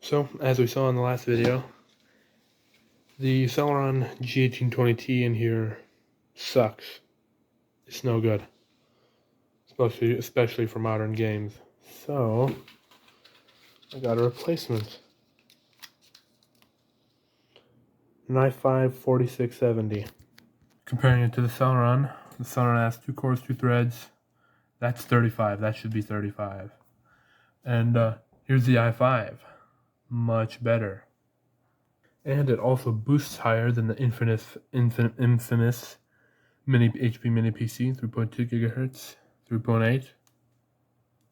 So, as we saw in the last video, the Celeron G1820T in here sucks. It's no good. Especially for modern games. So, I got a replacement. An i5 4670. Comparing it to the Celeron has 2 cores, 2 threads. That's 35. That should be 35. And here's the i5. Much better. And it also boosts higher than the infamous HP Mini PC, 3.2 gigahertz, 3.8,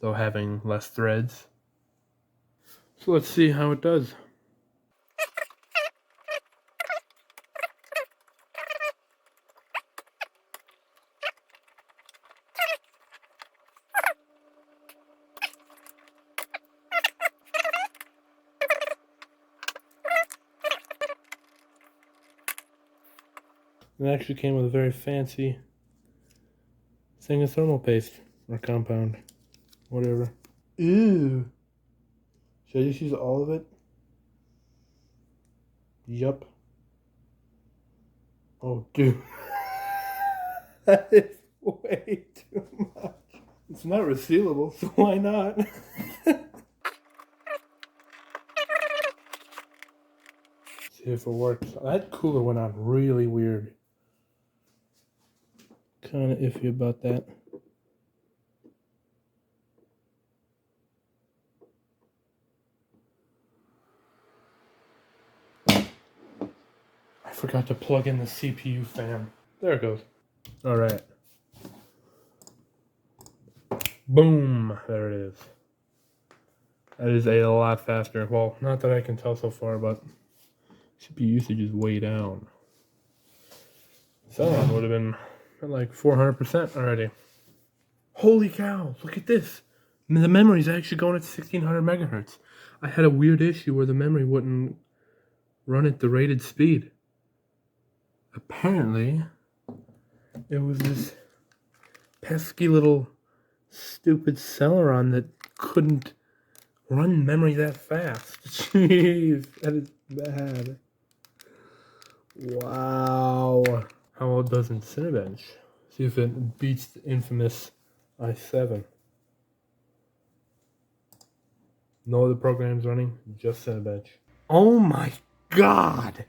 though having less threads. So let's see how it does. It actually came with a very fancy thing of thermal paste, or compound, whatever. Ew. Should I just use all of it? Yup. Oh, dude. That is way too much. It's not resealable, so why not? See if it works. That cooler went on really weird. Kind of iffy about that. I forgot to plug in the CPU fan. There it goes. Alright. Boom! There it is. That is a lot faster. Well, not that I can tell so far, but CPU usage is way down. Celeron would have been at like 400% already. Holy cow, look at this. The memory's actually going at 1600 megahertz. I had a weird issue where the memory wouldn't run at the rated speed. Apparently, it was this pesky little stupid Celeron that couldn't run memory that fast. Jeez, that is bad. Wow. How well does Cinebench? See if it beats the infamous i7. No other programs running, just Cinebench. Oh my god!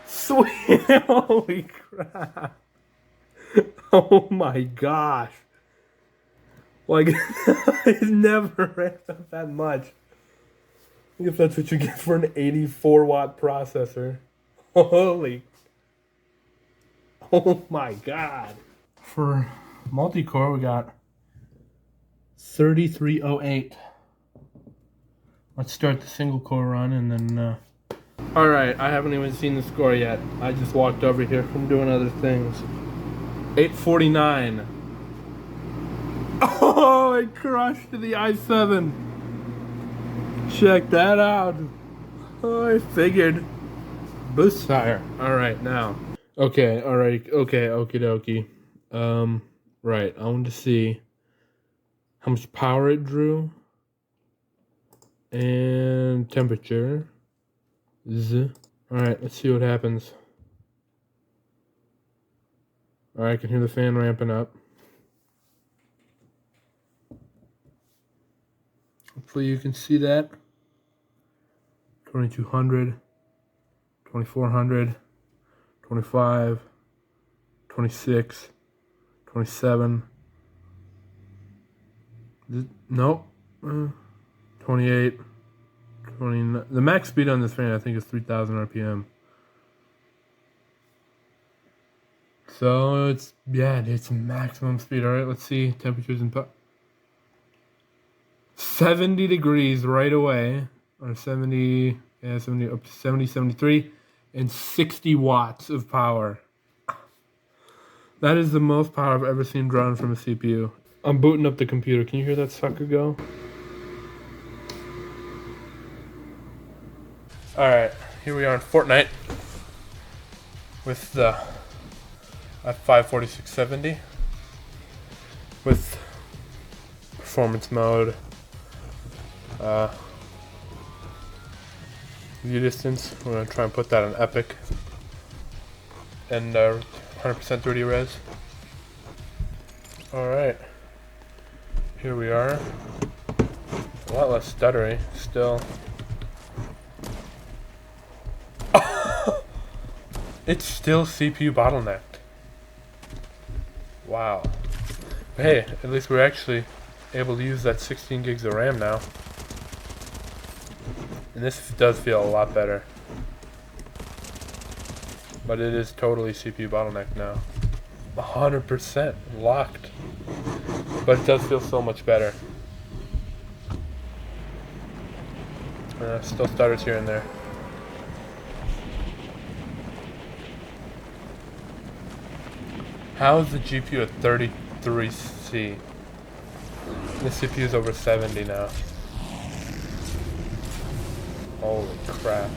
Sweet! Holy crap! Oh my gosh! Like, it never ramped up that much. I think if that's what you get for an 84 watt processor. Holy. Oh my god. For multi-core, we got 3308. Let's start the single core run and then, Alright, I haven't even seen the score yet. I just walked over here from doing other things. 849. Oh, it crushed the i7. Check that out. Oh, I figured. Boost higher. Alright, now. Okay, alright, okay, okie dokie. Right, I want to see how much power it drew. And temperature. Alright, let's see what happens. Alright, I can hear the fan ramping up. Hopefully you can see that. 2200, 2400, 25, 26, 27. Nope. 28, 29. The max speed on this fan I think is 3000 RPM. So it's maximum speed. Alright, let's see temperatures and 70 degrees right away, or 70, up to 70, 73, and 60 watts of power. That is the most power I've ever seen drawn from a CPU. I'm booting up the computer. Can you hear that sucker go? Alright, here we are in Fortnite with the i5 4670 with performance mode, View distance, we're going to try and put that on epic. And 100% 3D res. Alright. Here we are. A lot less stuttery, still. It's still CPU bottlenecked. Wow. But hey, at least we're actually able to use that 16 gigs of RAM now. And this does feel a lot better. But it is totally CPU bottlenecked now. 100% locked. But it does feel so much better. Still stutters here and there. How is the GPU at 33C? The CPU is over 70 now. Holy crap.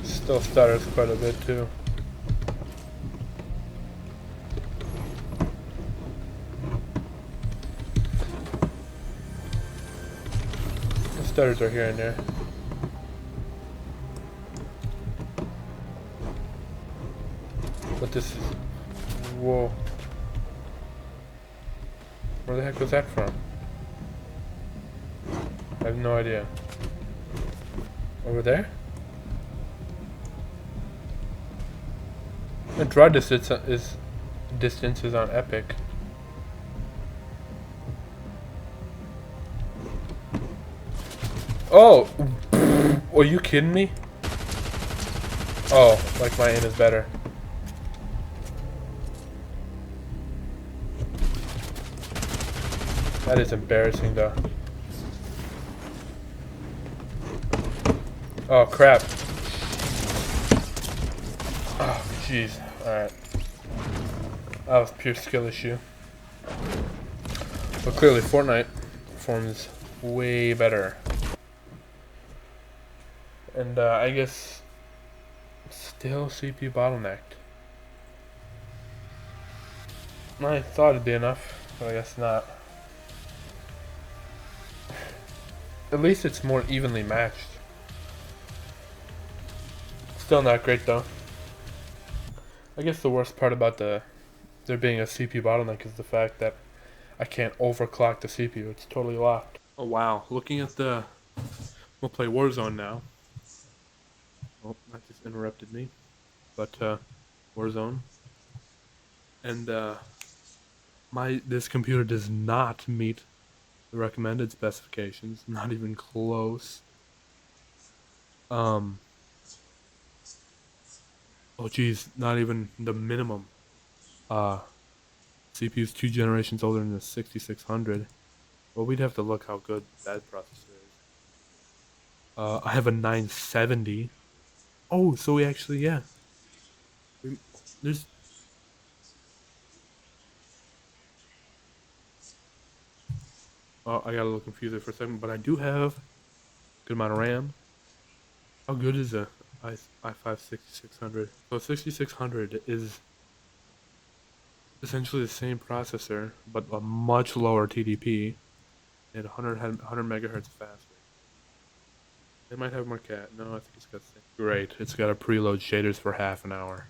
Still stutters quite a bit too. The stutters are here and there. But this is... Whoa. Where the heck was that from? I have no idea. Over there? The draw distance is on epic. Oh! Are you kidding me? Oh, like my aim is better. That is embarrassing though. Oh crap. Oh jeez. Alright. That was pure skill issue. But clearly Fortnite performs way better. And I guess still CPU bottlenecked. I thought it'd be enough, but I guess not. At least it's more evenly matched. Still not great though. I guess the worst part about there being a CPU bottleneck is the fact that I can't overclock the CPU. It's totally locked. Oh wow, looking at the... We'll play Warzone now. Oh, that just interrupted me. But Warzone. And this computer does not meet the recommended specifications. Not even close. Oh geez, not even the minimum. CPU's 2 generations older than the 6600. Well, we'd have to look how good that processor is. I have a 970. Oh, so we actually, yeah. There's... Oh, I got a little confused there for a second, but I do have a good amount of RAM. How good is a i5 6600? So 6600 is essentially the same processor, but a much lower TDP and 100 megahertz faster. It might have more cat. No, I think it's got the same. Great. It's got to preload shaders for half an hour.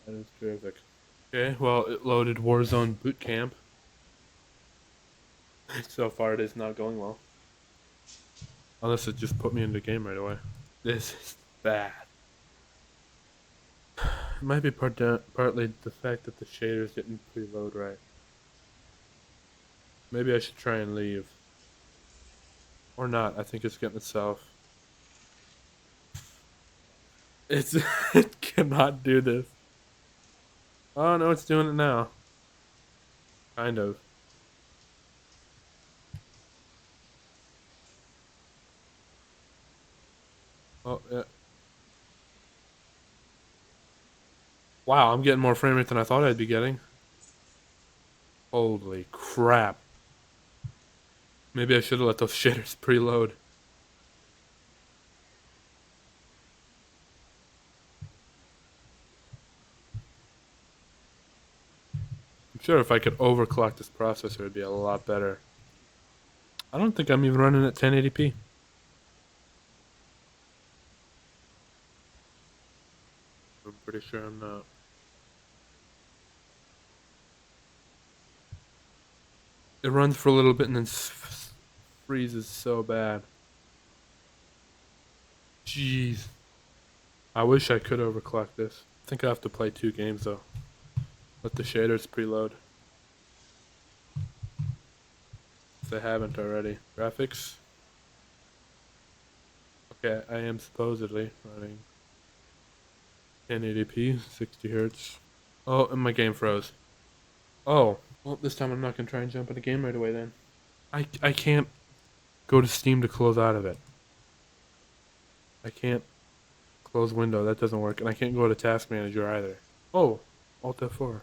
That is terrific. Okay, well, it loaded Warzone Boot Camp. So far, it is not going well. Unless it just put me into the game right away. This is bad. It might be partly the fact that the shaders didn't preload right. Maybe I should try and leave. Or not. I think it's getting itself. It cannot do this. Oh no, it's doing it now. Kind of. Oh yeah. Wow, I'm getting more frame rate than I thought I'd be getting. Holy crap. Maybe I should have let those shaders preload. I'm sure if I could overclock this processor, it'd be a lot better. I don't think I'm even running at 1080p. I'm pretty sure I'm not. It runs for a little bit and then freezes so bad. Jeez. I wish I could overclock this. I think I have to play 2 games though. Let the shaders preload. If they haven't already. Graphics. Okay, I am supposedly running 1080p, 60 hertz. Oh, and my game froze. Oh, well, this time I'm not gonna try and jump in a game right away then. I can't go to Steam to close out of it. I can't close window, that doesn't work. And I can't go to Task Manager either. Oh, Alt F4,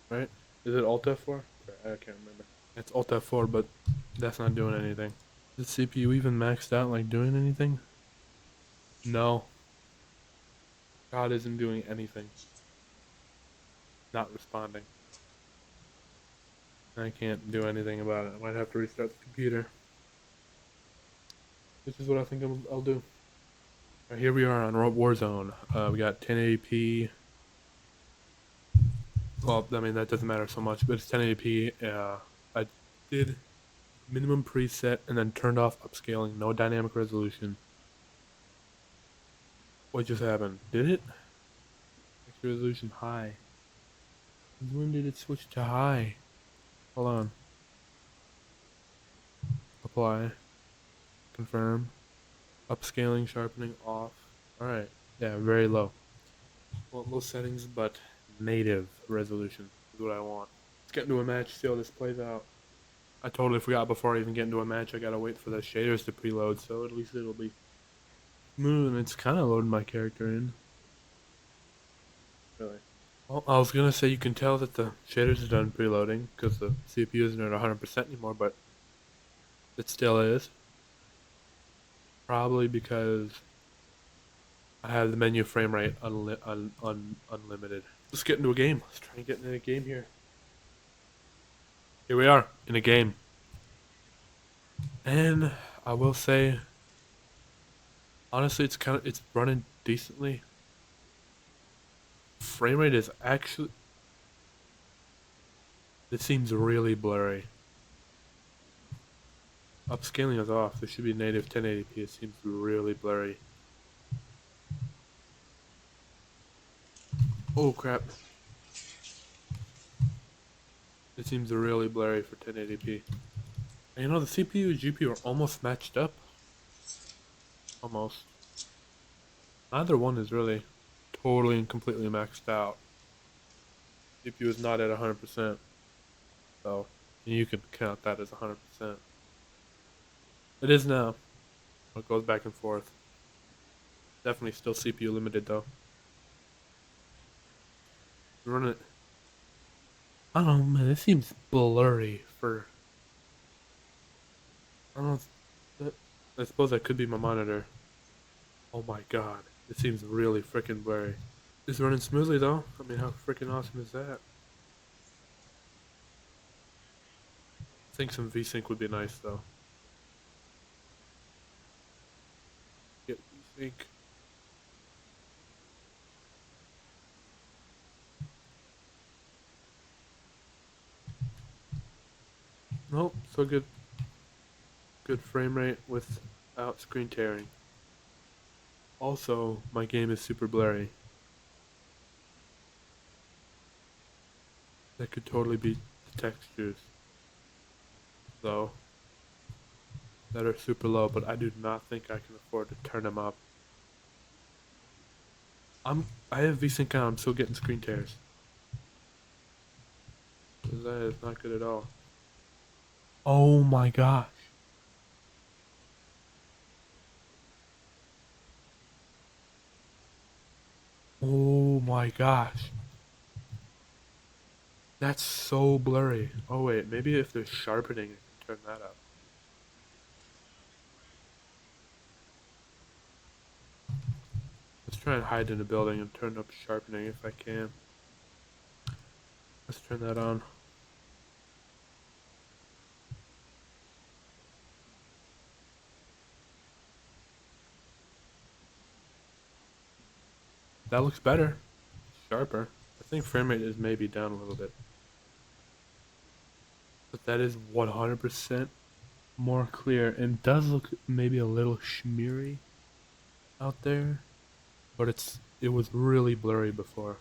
right? Is it Alt F4? I can't remember. It's Alt F4, but that's not doing anything. Is the CPU even maxed out, like doing anything? No. God isn't doing anything. Not responding. I can't do anything about it. I might have to restart the computer. Which is what I think I'll do. Right, here we are on Warzone. We got 1080p. Well, I mean, that doesn't matter so much, but it's 1080p. I did minimum preset and then turned off upscaling. No dynamic resolution. What just happened? Did it? Extra resolution high. When did it switch to high? Hold on. Apply. Confirm. Upscaling, sharpening off. Alright. Yeah, very low. Want low settings, but native resolution is what I want. Let's get into a match, see how this plays out. I totally forgot before I even get into a match, I gotta wait for the shaders to preload, so at least it'll be smooth, and it's kind of loading my character in. Really. Well, I was gonna say you can tell that the shaders are done preloading, because the CPU isn't at 100% anymore, but it still is. Probably because I have the menu frame rate unlimited. Let's get into a game. Let's try and get into a game here. Here we are, in a game. And I will say, honestly, it's running decently. Frame rate is actually, it seems really blurry. Upscaling is off. This should be native 1080p. It seems really blurry. Oh crap. It seems really blurry for 1080p. And you know, the CPU and GPU are almost matched up. Almost. Neither one is really totally and completely maxed out. CPU is not at 100%. So, you could count that as 100%. It is now. It goes back and forth. Definitely still CPU limited though. Run it. I don't know, man. It seems blurry for. I don't know. I suppose that could be my monitor. Oh my god. It seems really freaking blurry. It's running smoothly though. I mean, how freaking awesome is that? I think some VSync would be nice though. Get VSync. Nope, so good. Good frame rate without screen tearing. Also, my game is super blurry. That could totally be the textures, though, that are super low, but I do not think I can afford to turn them up. I have VSync on, I'm still getting screen tears. That is not good at all. Oh my gosh. Oh my gosh. That's so blurry. Oh wait, maybe if there's sharpening, I can turn that up. Let's try and hide in a building and turn up sharpening if I can. Let's turn that on. That looks better. Sharper. I think frame rate is maybe down a little bit. But that is 100% more clear and does look maybe a little shimmery out there. But it was really blurry before.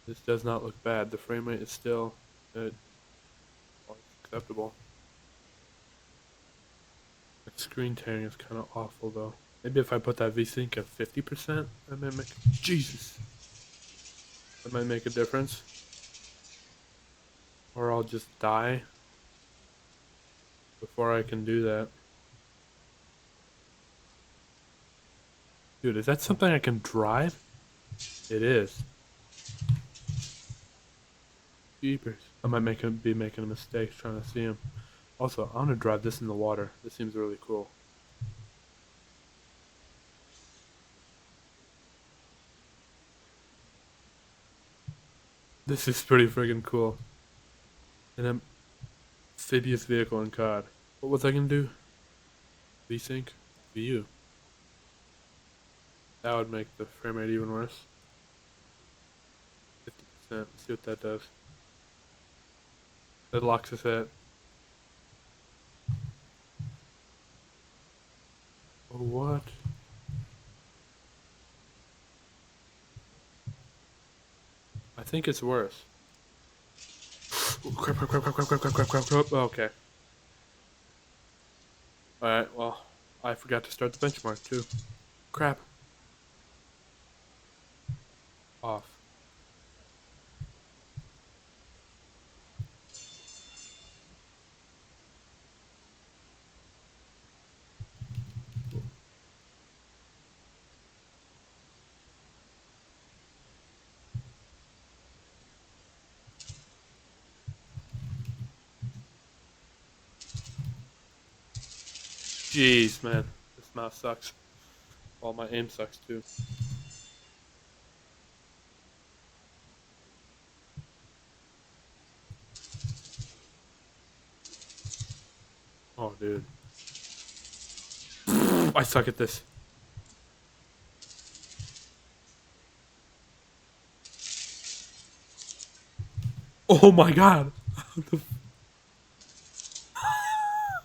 This does not look bad. The frame rate is still good. Well, it's acceptable. The screen tearing is kind of awful though. Maybe if I put that VSync at 50%, that might make Jesus. That might make a difference. Or I'll just die before I can do that. Dude, is that something I can drive? It is. Jeepers. I might be making a mistake trying to see him. Also, I'm gonna drive this in the water. This seems really cool. This is pretty friggin' cool. An amphibious vehicle in COD. What was I gonna do? VSync? VU. That would make the frame rate even worse. 50%. Let's see what that does. That locks us at. Oh, what? I think it's worse. Oh, crap, crap, crap, crap, crap, crap, crap, crap, crap, crap. Okay. Alright, well, I forgot to start the benchmark too. Crap. Off. Jeez, man. This mouse sucks. Well, my aim sucks too. Oh, dude. I suck at this. Oh my god.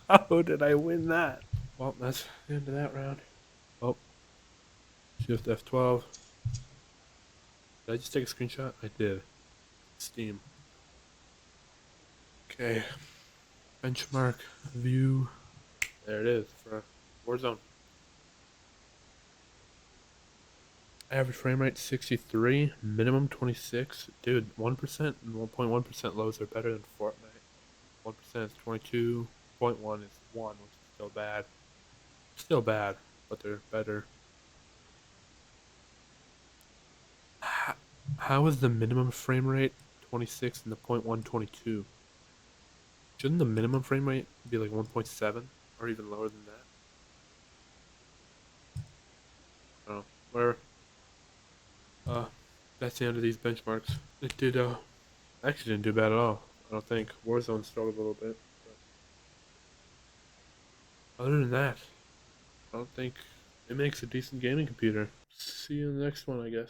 How did I win that? Well, that's the end of that round. Oh, shift F12. Did I just take a screenshot? I did. Steam. Okay. Benchmark view. There it is for Warzone. Average frame rate 63, minimum 26. Dude, 1% and 1.1% lows are better than Fortnite. 1% is 22.1 is 1, which is still bad. Still bad, but they're better. How is the minimum frame rate 26 and the 0.1 22? Shouldn't the minimum frame rate be like 1.7 or even lower than that? Oh, whatever. Uh, that's the end of these benchmarks. It did, actually didn't do bad at all. I don't think. Warzone struggled a little bit. But other than that, I don't think it makes a decent gaming computer. See you in the next one, I guess.